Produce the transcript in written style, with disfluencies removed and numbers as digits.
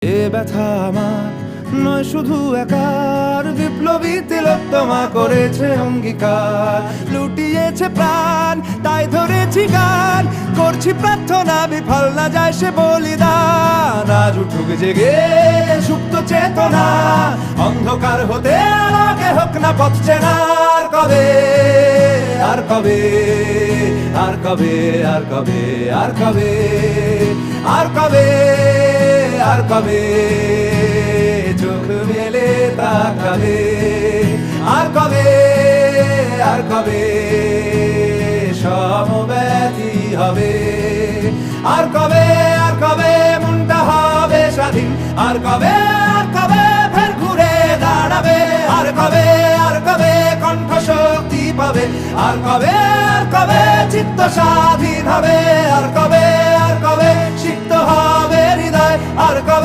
এ ব্যথা আমার নয় শুধু একার, বিপ্লবী তিলোত্তমা করেছে অঙ্গীকার, লুটিয়েছে প্রাণ তাই ধরেছি গান, করছি প্রার্থনা বিফল না যায় সে বলিদান। আজ উঠুক জেগে সুপ্ত চেতনা, অন্ধকার হতে আলোকে হোক না পথ চেনা। আর কবে, আর কবে, আর কবে, আর কবে, আর কবে, আর কবে, আর কবে চোখ মেলে তাকাবে, আর কবে, আর কবে সমব্যথী হবে, আর কবে, আর কবে মনটা হবে স্বাধীন, আর কবে, আর কবে ফের ঘুরে দাঁড়াবে, আর কবে, আর কবে কণ্ঠ শক্তি পাবে, আর কবে, আর কবে চিত্ত স্বাধীন হবে, আর কবে, আর কবে সিক্ত হবে হৃদয়, আর কবে।